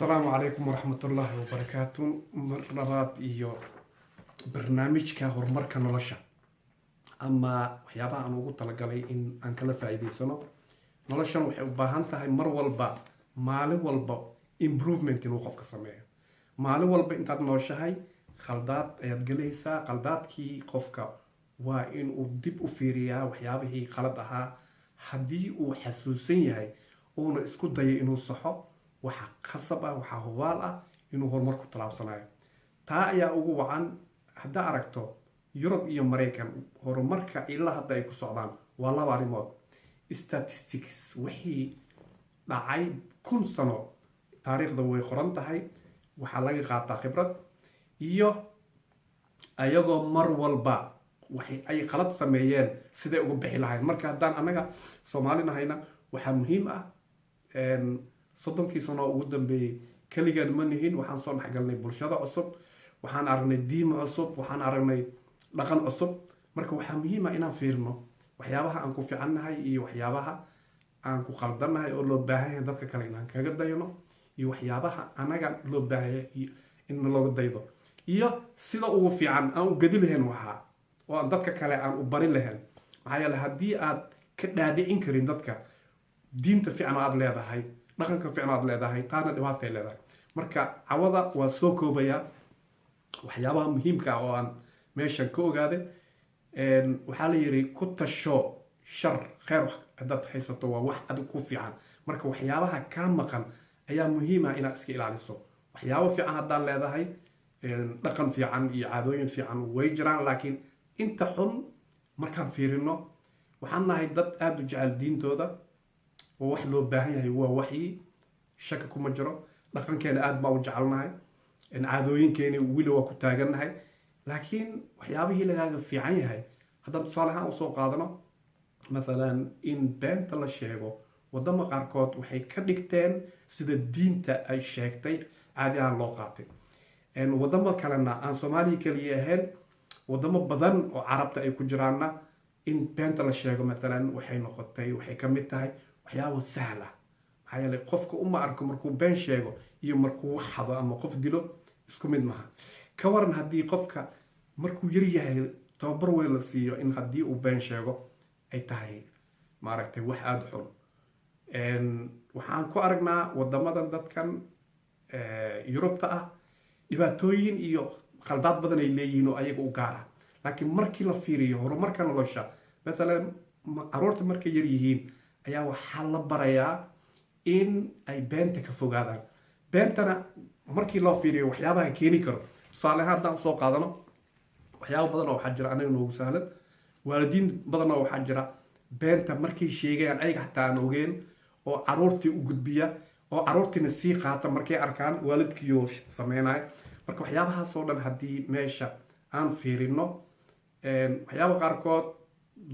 السلام عليكم ورحمة الله وبركاته. مرات برنامجك هرمرك نلشة أما وحيابها أنا قلت لقلي إن أنكلا فايدي سنة نلشة وحيوبها هاي مر والبا مالي والبا improvement الوقف كسمية مالي والبا إنت نلشة هاي خلدات يدقليسا خلدات كي قفكا وإن أدب أفيريا وحيابه خلدها حدي وحسوسين هاي وأنا اسكت ضي إنه صحة waxa khasab ah waxa hubaal ah inuu horumar ku talaabsanayo taa ayaa ugu wacan hadda aragto Europe iyo Mareykan horumarka ilaa hadda ay ku socdaan waa laba arrimood statistics wixii dhacay 1000 sano taariikhda way qoran tahay waxa laga qaataa khibrad iyo ayagoo mar walba waxay ay qalad sameeyeen sidee ugu bixi lahayn marka haddaan anaga Soomaalina hayna waxa muhiim ah soddonkii sano ugu dambeeyay kaligaan ma nihin waxaan soo dhaxgalnay bulshada cusub waxaan aragnay diin cusub waxaan aragnay dhaqan cusub marka waxa muhiim ah inaan fiirno waxyaabaha aan ku fiicanahay iyo waxyaabaha aan ku qaldanahay oo loo baahan yahay dadka kale inaan kaga dayno iyo waxyaabaha anaga loo baahan yahay in looga daydo iyo sida ugu fiican aan u gadi lahayn waxa oo aan dadka kale aan u bari lahayn maxaa yeelay haddii aad ka dhaadhicin karin dadka diinta fiican aad leedahay dhaqanka fiican aad leedahay taana dhibaato ay leedahay marka cawada waa soo koobaya waxyaabaha muhiimka ah oo aan meeshan ka ogaaday waxaa la yiri ku tasho shar khayr haddaad haysato waa wax aad ku fiican marka waxyaabaha ka maqan ayaa muhiim ah inaad iska ilaaliso waxyaabo fiican haddaan leedahay dhaqan fiican iyo caadooyin fiican way jiraan laakiin inta xun markaan fiirino waxaan nahay dad aad u jecel diintooda wax loo baahan yahay waa waxyi shaka kuma jiro dhaqankeena aad baa u jecelnahay in caadooyinkeena wili waa ku taagannahay laakiin waxyaabihii lagaaga fiican yahay haddaan tusaale ahaan usoo qaadano maalan in beenta la sheego wadamo qaarkood waxay ka dhigteen sida diinta ay sheegtay caadi ahaan loo qaatay wadamo kalena aan Soomaaliya kaliya ahayn wadamo badan oo carabta ay ku jiraanna in beenta la sheego maalan waxay noqotay waxay ka mid tahay waxyaabo sahal ah maxaa yeelay qofka uma arko markuu been sheego iyo markuu wax hado ama qof dilo isku mid maaha ka waran haddii qofka markuu yar yahay tababar weyn la siiyo in haddii uu been sheego ay tahay maaragtay wax aad xun waxaan ku aragnaa wadamadan dadkan Yurubta ah dhibaatooyin iyo khaldaad badan ay leeyihiin oo ayaga u gaar ah laakiin markii la fiiriyo horumarka nolosha maalan carruurta markay yar yihiin ayaa waxaa la barayaa in ay beenta ka fogaadaan beentana markii loo fiiriyo waxyaabaha keeni karo tusaale ahaan haddaan usoo qaadano waxyaabo badan oo waxaa jira anaga noogu sahlan waalidiin badan oo waxaa jira beenta markay sheegayaan ayaga xataa aan ogeen oo carruurtii u gudbiya oo carruurtiina sii qaata markay arkaan waalidkiioo sameynaya marka waxyaabahaas oo dhan haddii meesha aan fiirino waxyaaba qaarkood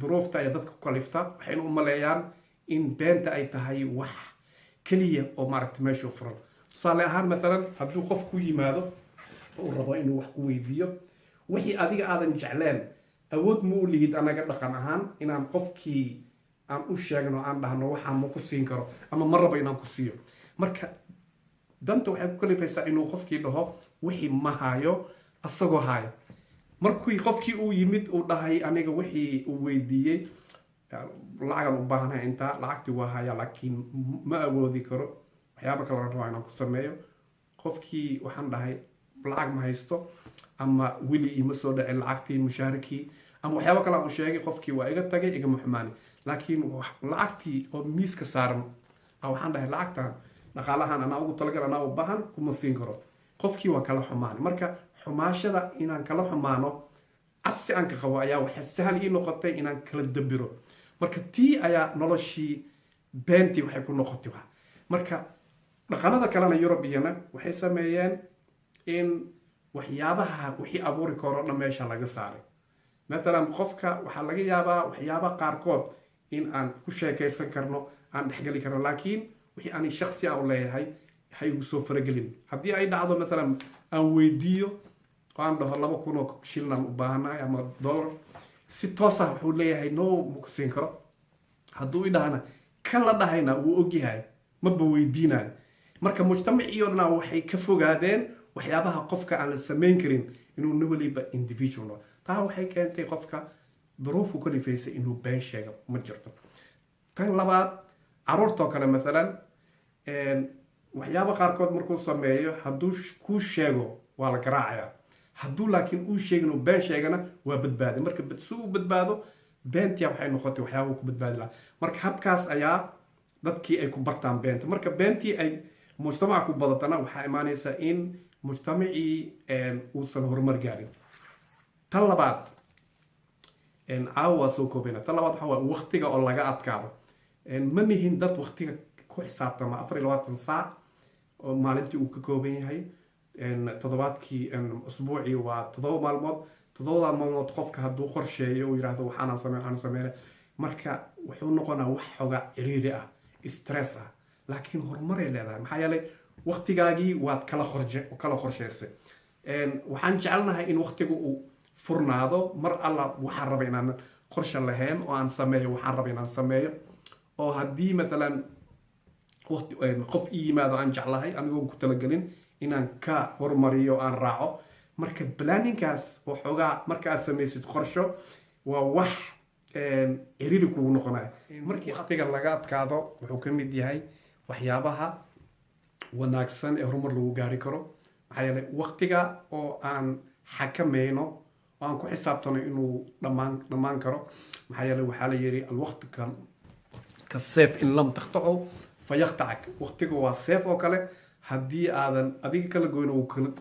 duruufta ayaa dadka ku kalifta waxayna u maleeyaan in beenta ay tahay wax kaliya oo maaragtay meesha u furan tusaale ahaan maalan hadduu qof ku yimaado oo rabo inuu wax ku weydiiyo wixii adiga aadan jecleen awood ma u lihid anaga dhaqan ahaan inaan qofkii aan u sheegno aan dhahno waxaan ma ku siin karo ama ma rabo inaan ku siiyo marka danta waxay ku kalifaysaa inuu qofkii dhaho wixii ma hayo asagoo hayo markii qofkii uu yimid uu dhahay aniga wixii uu weydiiyey lacagan u baahanahay intaa lacagtii waa haya laakiin ma awoodi karo waxyaaba kale rabaa inaan ku sameeyo qofkii waxaan dhahay lacag ma haysto ama wili ima soo dhacin lacagtii mushaarikii ama waxyaaba kale aan sheegay qofkii waa iga tagay igama xumaani laakiin lacagtii oo miiska saaran waxaan dhahay lacagtan dhaqaalahan anaa ugu talagal anaa u baahan kuma siin karo qofkii waa kala xumaani marka xumaashada inaan kala xumaano cabsi aan ka qabo ayaa waxa sahal ii noqotay inaan kala dabiro marka tii ayaa noloshii beentii waxay ku noqotay marka dhaqanada kalena Europeana waxay sameeyeen in waxyaabaha wixii abuuri karo dhan meesha laga saaray maalan qofka waxaa laga yaabaa waxyaaba qaarkood in aan ku sheekaysan karno aan dhexgali karno laakiin wixii aan shakhsi ah u leeyahay hay ugu soo faragelin haddii ay dhacdo maalan aan weydiiyo aan dhaho 2,000 shilin u baahanahay ama dollar si toos ah wuxuu leeyahay no ma ku siin karo hadduu idhahana kan la dhahayna wuu ogyahay maba weydiinayo marka mujtamaciyoodna waxay ka fogaadeen waxyaabaha qofka aan la samayn karin inuu nin waliba individual noqdo. taa waxay keentay qofka duruufu ku dhifaysa inuu been sheego ma jirto. tan labaad, caruurtoo kale maalan waxyaaba qaarkood markuu sameeyo hadduu kuu sheego waa la garaacayaa, hadduu laakiin uu sheegin uu been sheegana waa badbaaday. marka si uu badbaado beentia waxay noqotay waxyaaba uu ku badbaadi lahaa. marka habkaas ayaa dadkii ay ku bartaan beenta. marka beentii ay mujtamaca ku badatana waxaa imaanaysaa in mujtamacii uusan horumar gaarin. tan labaad, caawa waa soo koobeyna. tan labaad waxaa waay waqtiga oo laga adkaado. ma nihin dad waqtiga ku xisaabtama 24 saac oo maalintii uu ka kooban yahay. toddobaadkii usbuucii waa 7 maalmood. 7 maalmood qofka hadduu qorsheeyo uu yidhaahdo waxaan sameeya marka wuxuu noqonaa wax xoga ciriiri ah, stress ah. laakiin horumaray leedahay maxaa yeelay waqtigaagii waad kala qorsheysay. waxaan jecelnahay in waqtigu uu furnaado mar alla waxaan raba inaan qorshe lahayn oo aan sameeyo waxaan raba inaan sameeyo. oo haddii maalan qof ii yimaado aan jeclahay anigoo ku talagelin inaan ka horumariyo aan raaco. marka planningaas oo xoogaa marka aad samaysid qorsho waa wax ciriiri kugu noqonaya. markii waqtiga laga adkaado wuxuu ka mid yahay waxyaabaha wanaagsan ee horumar lagu gaari karo. maxaa yeelay waqtiga oo aan xakamayno oo aan ku xisaabtano inuu dhammaan karo. maxaa yeelay waxaa la yidhi alwaqti kaseef in lam taqtaco fayaqtacak. waqtiga waa seef oo kale, haddii aadan adiga kala goyno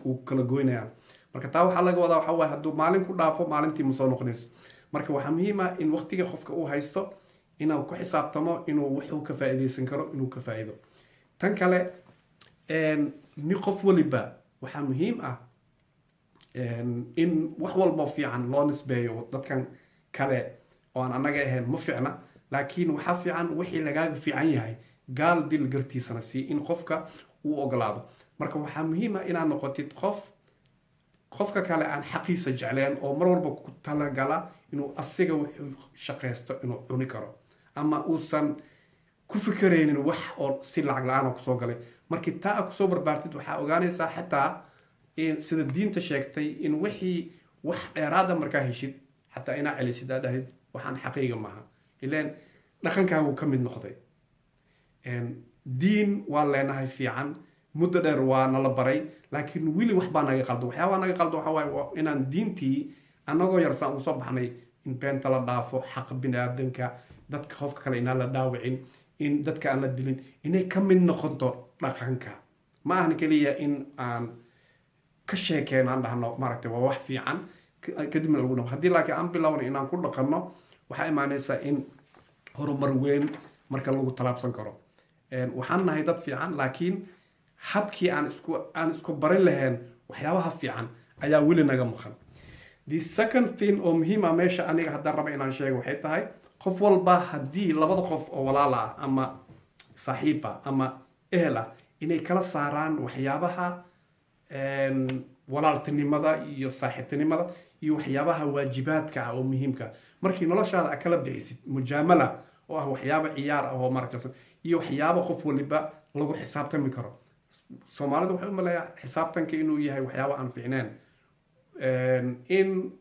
wuu kala goynaya. marka taa waxaa laga wadaa waxaa waaye hadduu maalin ku dhaafo maalintii ma soo noqonayso. marka waxaa muhiim ah in waqtiga qofka uu haysto inuu ku xisaabtamo inuu wuxuu ka faa'iidaysan karo inuu ka faa'iido. tan kale ni qof waliba waxaa muhiim ah in wax walbo fiican loo nisbeeyo dadkan kale oo aan annaga ahayn ma fiicna. laakiin waxaa fiican wixii lagaaga fiican yahay gaal dil gartiisana sii in qofka uu ogolaado. marka waxaa muhiim ah inaad noqotid qofka kale aan xaqiisa jecleen oo mar walba ku talagala inuu asiga wuxuu shaqaysto inuu cuni karo ama uusan ku fikeraynin wax oo si lacag la-aan kusoo galay. markii taa aad kusoo barbaartid waxaa ogaanaysaa xataa sida diinta sheegtay in wixii wax dheeraada markaa heshid xataa inaa celisid aad dhahid waxaan xaqiiga maaha ileen dhaqankaagu ka mid noqday. diin waa leenahay fiican muddo dheer waa nala baray laakiin weli waxbaa naga qaldo. waxyaabaa naga qaldo waxaa waaye inaan diintii annagoo yarsaan ugu soo baxnay in beenta la dhaafo, xaqa biniaadanka, dadka qofka kale inaan la dhaawicin, in dadka aan la dilin, inay ka mid noqoto dhaqanka. ma ahan keliya in aan ka sheekeen aan dhahno maaragtay waa wax fiican kadibna lagu dhaqo. haddii laakiin aan bilowna inaan ku dhaqanno waxaa imaanaysaa in horumar weyn marka lagu talaabsan karo. waxaan nahay dad fiican laakiin habkii aan isku barin lahayn waxyaabaha fiican ayaa weli naga maqan. the second thing oo muhiim ah meesha aniga haddaan raba inaan sheego waxay tahay qof walba haddii labada qof oo walaala ah ama saaxiib ah ama ehel ah inay kala saaraan waxyaabaha walaaltinimada iyo saaxiibtinimada iyo waxyaabaha waajibaadka ah oo muhiimka. markii noloshaada a kala bixisid mujaamala oo ah waxyaaba ciyaar ah oo maaragtay iyo waxyaaba qof waliba lagu xisaabtami karo. soomaalida waxay u maleeyaa xisaabtanka inuu yahay waxyaaba aan fiicneen. in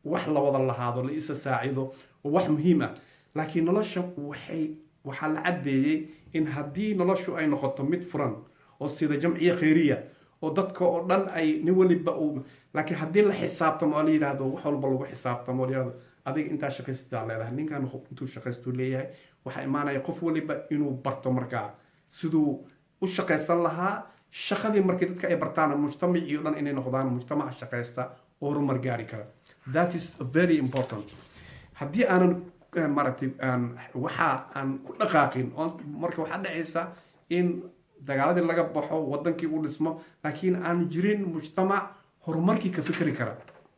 wax la wada lahaado la isa saacido oo wax muhiim ah. laakiin nolosha waxaa la caddeeyey in haddii noloshu ay noqoto mid furan oo sida jamciya khayriya oo dadka oo dhan ay nin waliba laakiin haddii la xisaabtamo oo la yidhaahdo wax walba lagu xisaabtamo oo la yidhahdo adiga intaa shaqaysataa leedahay ninkan intuu shaqaystuu leeyahay waxaa imaanaya qof waliba inuu barto markaa siduu u shaqaysan lahaa. shaqadii markii dadka ay bartaan mujtamacii dhan inay noqdaan mujtamac shaqaysta oo horumar gaari kara. that is very important. haddii aanan maaragtay waxa aan ku dhaqaaqin marka waxaa dhacaysa in dagaaladii laga baxo wadankii u dhismo laakiin aan jirin mujtamac horumarkii ka fikri kara.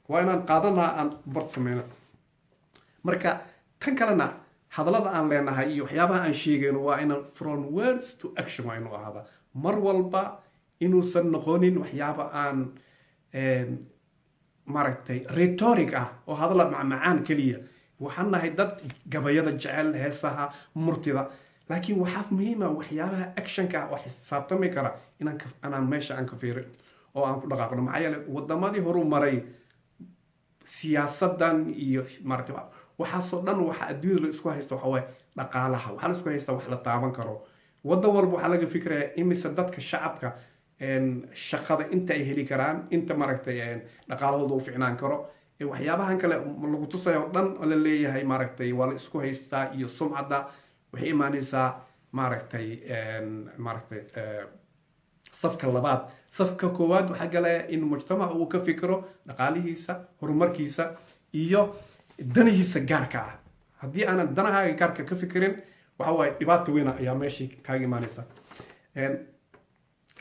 waa inaan qaadanaa aan bart sameyna. marka tan kalena hadallada aan leenahay iyo waxyaabaha aan sheegayno waa inaan from words to action waa inuu ahaada mar walba inuusan noqonin waxyaaba aan maaragtay rhetoric ah oo hadalla macmacaan keliya. waxaan nahay dad gabayada jecel heesaha murtida laakiin waxaa muhiima waxyaabaha actionka oo xisaabtami kara inaan meesha aan ka fiirin oo aan ku dhaqaaqno. maxaa yeelay wadamadii horu maray siyaasadan iyo maaragtay waxaasoo dhan waxa adduunyada la isku haysta waxa waaye dhaqaalaha. waxaa la isku haystaa wax la taaban karo. wadan walba waxaa laga fikrayaa imise dadka shacabka shaqada inta ay heli karaan, inta maaragtay dhaqaalahooda u ficnaan karo. waxyaabahan kale lagu tusayo oo dhan la leeyahay maaragtay waa la isku haystaa iyo sumcadda waxay imaanaysaa maaragtay safka labaad. safka koowaad waxaa galaya in mujtamac uu ka fikiro dhaqaalihiisa, horumarkiisa iyo danihiisa gaarka ah. haddii aanan danahaaga gaarka ka fikirin waxa waaye dhibaato weyn ayaa meeshii kaaga imaanaysa.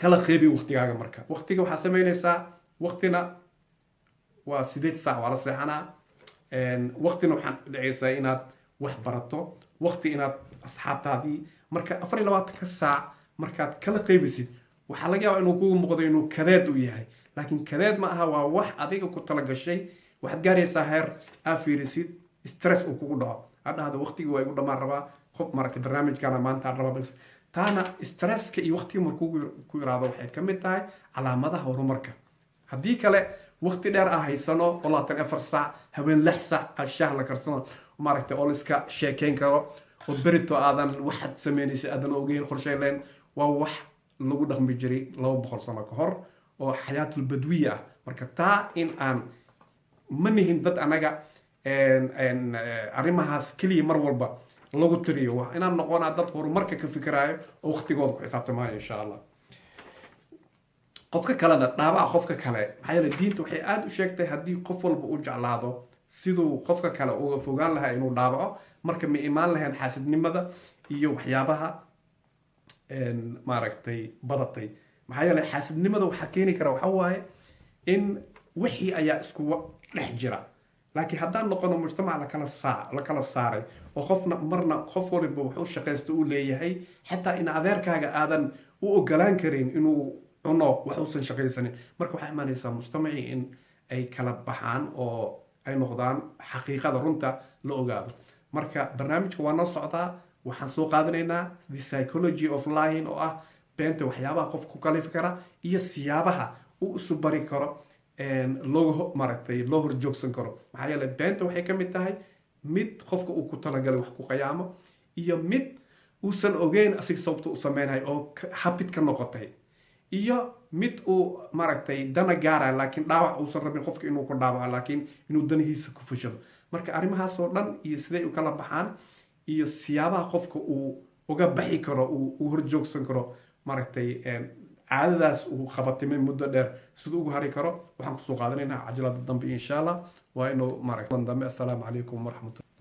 kala qeybi waqtigaaga. marka waqtiga waxaa samaynaysaa, waqtina waa 8 saac waa la seexanaa. waqtina waxaan dhacaysaa inaad wax barato, waqti inaad asxaabtaadii. marka 24 saac markaad kala qeybisid waxaa laga yaabaa inuu kugu muuqdo inuu kadeed u yahay, laakiin kadeed ma aha. waa wax adiga ku tala gashay. waxaad gaaraysaa heer aa fiirisid stress uu kugu dhaco, aad dhahdo waqtigii waa igu dhammaan rabaa, qof maaragtay barnaamijkana maanta aan rabaa. taana stresska iyo waqtiga markuu ku yiraahdo waxay ka mid tahay calaamadaha horumarka. haddii kale waqti dheer ah haysano 24 saac habeen 6 saac shaah la karsano maaragtay oo iska sheekeyn karo oo berito aadan waxaad sameynaysa aadan ogeyn qorsheyn. waa wax lagu dhaqmi jiray 200 sano ka hor oo xayaatul badwiya ah. marka taa in aan ma nihin dad anaga arrimahaas keliya mar walba lagu tiriyo. waa inaan noqonaa dad horumarka ka fikiraayo oo waqtigooda ku xisaabtamaayo insha allah. qofka kalena dhaabaca qofka kale. maxaa yeelay diinta waxay aada u sheegtay haddii qof walba u jeclaado siduu qofka kale uga fogaan lahaa inuu dhaabaco, marka ma imaan lahayn xaasidnimada iyo waxyaabaha maaragtay badatay. maxaa yeelay xaasidnimada waxaa keeni kara waxa waaye in wixii ayaa isku dhex jira. laakiin haddaan noqono mujtamac la kala saaray oo qofna marna qof waliba wuxuu shaqaysto uu leeyahay, xataa in adeerkaaga aadan u ogolaan karin inuu cuno waxuusan shaqaysanin, marka waxaa imaanaysaa mujtamacii in ay kala baxaan oo ay noqdaan xaqiiqada runta la ogaado. marka barnaamijka waa noo socdaa. waxaan soo qaadanaynaa the psychology of lying oo ah beenta waxyaabaha qofka ku kalifi kara iyo siyaabaha uu isu bari karo loo horjoogsan karo. maxaa yeelay beenta waxay ka mid tahay mid qofka uu ku talagalay wax ku qayaamo iyo mid uusan ogeyn asiga sababta u sameynay oo habit ka noqotay, iyo mid uu maaragtay dana gaara laakiin dhaawac uusan rabin qofka inuu ku dhaawaco laakiin inuu danihiisa ku fushado. marka arrimahaas oo dhan iyo siday u kala baxaan iyo siyaabaha qofka uu uga baxi karo uu horjoogsan karo maaragtay caadadaas uu qabatimay muddo dheer siduu ugu hari karo waxaan kusoo qaadanaynaa cajalada dambe insha allah. waa inuu maaragtay dambe. assalaamu calaykum waraxmatullahi